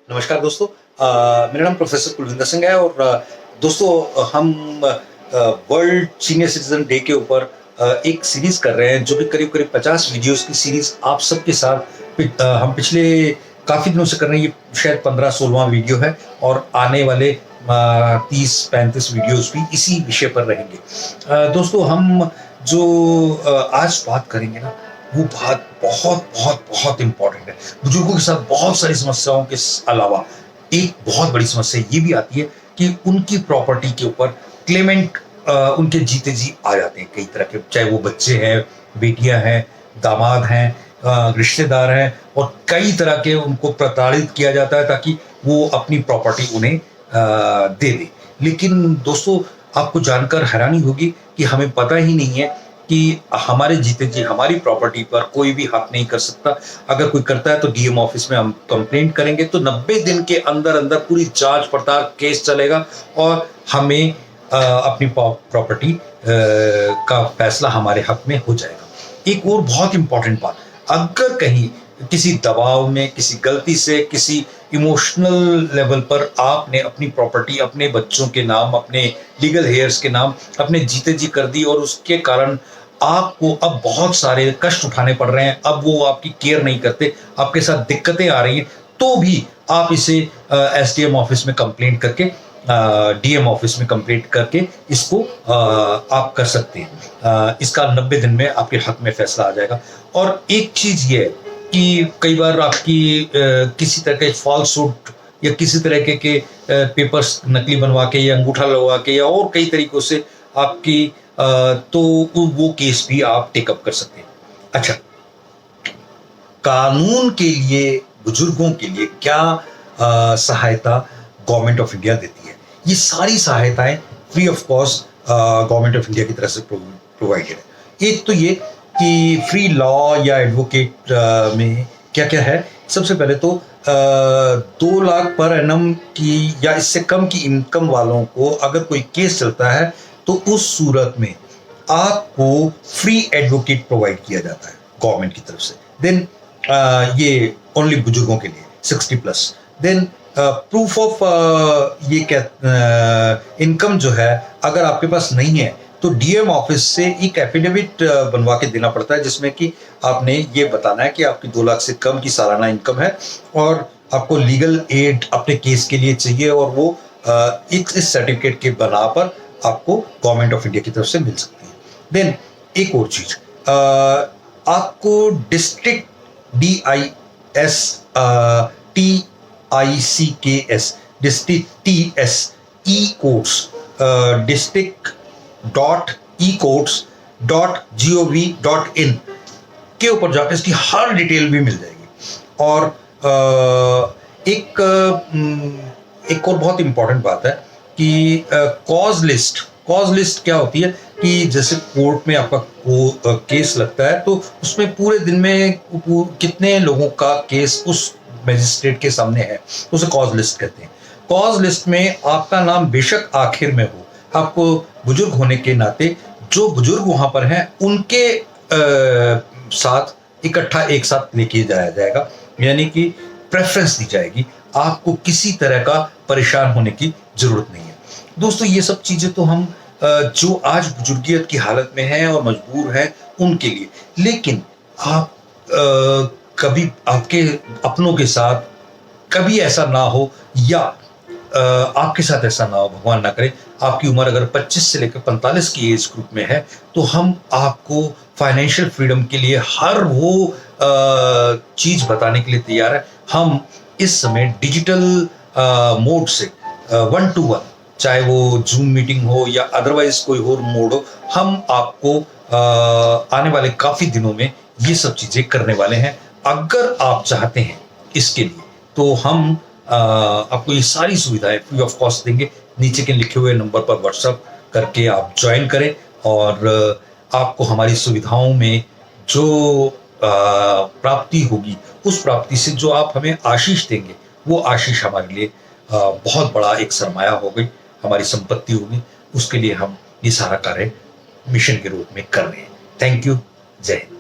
नमस्कार दोस्तों। मेरा नाम प्रोफेसर कुलविंदर सिंह है और दोस्तों हम वर्ल्ड सीनियर सिटीजन डे के ऊपर एक सीरीज कर रहे हैं जो कि करीब करीब 50 वीडियोस की सीरीज आप सबके साथ हम पिछले काफ़ी दिनों से कर रहे हैं। ये शायद 15-16वां वीडियो है और आने वाले 30-35 वीडियोस भी इसी विषय पर रहेंगे। दोस्तों हम जो आज बात करेंगे ना, वो बात बहुत बहुत बहुत इंपॉर्टेंट है। बुजुर्गों के साथ बहुत सारी समस्याओं के अलावा एक बहुत बड़ी समस्या ये भी आती है कि उनकी प्रॉपर्टी के ऊपर क्लेमेंट उनके जीते जी आ जाते हैं कई तरह के, चाहे वो बच्चे हैं, बेटियां हैं, दामाद हैं, रिश्तेदार हैं, और कई तरह के उनको प्रताड़ित किया जाता है ताकि वो अपनी प्रॉपर्टी उन्हें दे दे। लेकिन दोस्तों आपको जानकर हैरानी होगी कि हमें पता ही नहीं है कि हमारे जीते जी हमारी प्रॉपर्टी पर कोई भी हक नहीं कर सकता। अगर कोई करता है तो डीएम ऑफिस में हम कंप्लेंट करेंगे तो 90 दिन के अंदर अंदर पूरी जांच पड़ताल केस चलेगा और हमें अपनी प्रॉपर्टी का फैसला हमारे हक में हो जाएगा। एक और बहुत इंपॉर्टेंट बात, अगर कहीं किसी दबाव में, किसी गलती से, किसी इमोशनल लेवल पर आपने अपनी प्रॉपर्टी अपने बच्चों के नाम, अपने लीगल हेयर्स के नाम, अपने जीते जी कर दी और उसके कारण आपको अब बहुत सारे कष्ट उठाने पड़ रहे हैं, अब वो आपकी केयर नहीं करते, आपके साथ दिक्कतें आ रही हैं, तो भी आप इसे एसडीएम ऑफिस में कंप्लेंट करके, डीएम ऑफिस में कंप्लेंट करके इसको आप कर सकते हैं। इसका 90 दिन में आपके हक में फैसला आ जाएगा। और एक चीज ये है कि कई बार आपकी किसी तरह के फॉल्स सूट या किसी तरह के पेपर्स नकली बनवा के या अंगूठा लगवा के या और कई तरीकों से आपकी तो वो केस भी आप टेकअप कर सकते हैं। अच्छा, कानून के लिए बुजुर्गों के लिए क्या सहायता गवर्नमेंट ऑफ इंडिया देती है? ये सारी सहायताएं free of cost government of India की तरफ से प्रोवाइडेड है। एक तो ये कि फ्री लॉ या एडवोकेट में क्या क्या है। सबसे पहले तो 2 लाख पर एनम की या इससे कम की इनकम वालों को अगर कोई केस चलता है तो उस सूरत में आपको फ्री एडवोकेट प्रोवाइड किया जाता है गवर्नमेंट की तरफ से। देन ये ओनली बुजुर्गों के लिए 60+। देन प्रूफ ऑफ ये क्या इनकम जो है अगर आपके पास नहीं है तो डीएम ऑफिस से एक एफिडेविट बनवा के देना पड़ता है जिसमें कि आपने ये बताना है कि आपकी 2 लाख से कम की सालाना इनकम है और आपको लीगल एड अपने केस के लिए चाहिए, और वो इस सर्टिफिकेट के बना पर आपको गवर्नमेंट ऑफ इंडिया की तरफ से मिल सकती है। देन एक और चीज, आपको district DIS TICKS district TS ई कोर्ट्स district.ecourts.gov.in के ऊपर जाकर इसकी हर डिटेल भी मिल जाएगी। और एक और बहुत इंपॉर्टेंट बात है कि कॉज लिस्ट क्या होती है कि जैसे कोर्ट में आपका केस लगता है तो उसमें पूरे दिन में कितने लोगों का केस उस मैजिस्ट्रेट के सामने है, उसे कॉज लिस्ट कहते हैं। कॉज लिस्ट में आपका नाम बेशक आखिर में हो, आपको बुजुर्ग होने के नाते जो बुजुर्ग वहां पर हैं उनके साथ इकट्ठा एक साथ लेके जाया जाएगा, यानी कि प्रेफरेंस दी जाएगी। आपको किसी तरह का परेशान होने की जरूरत नहीं है। दोस्तों ये सब चीजें तो हम जो आज बुजुर्गियत की हालत में हैं और मजबूर हैं उनके लिए, लेकिन आप कभी आपके अपनों के साथ कभी ऐसा ना हो या आपके साथ ऐसा ना हो, भगवान ना करे, आपकी उम्र अगर 25 से लेकर 45 की एज ग्रुप में है तो हम आपको फाइनेंशियल फ्रीडम के लिए हर वो चीज बताने के लिए तैयार है। हम इस समय डिजिटल मोड से 1-to-1, चाहे वो जूम मीटिंग हो या अदरवाइज कोई और मोड हो, हम आपको आने वाले काफी दिनों में ये सब चीजें करने वाले हैं। अगर आप चाहते हैं इसके लिए तो हम आपको ये सारी सुविधाएं फ्री ऑफ कॉस्ट देंगे। नीचे के लिखे हुए नंबर पर व्हाट्सएप करके आप ज्वाइन करें और आपको हमारी सुविधाओं में जो प्राप्ति होगी, उस प्राप्ति से जो आप हमें आशीष देंगे, वो आशीष हमारे लिए बहुत बड़ा एक सरमाया होगी, हमारी संपत्ति होगी। उसके लिए हम ये सारा कार्य मिशन के रूप में कर रहे हैं। Thank you. जय हिंद।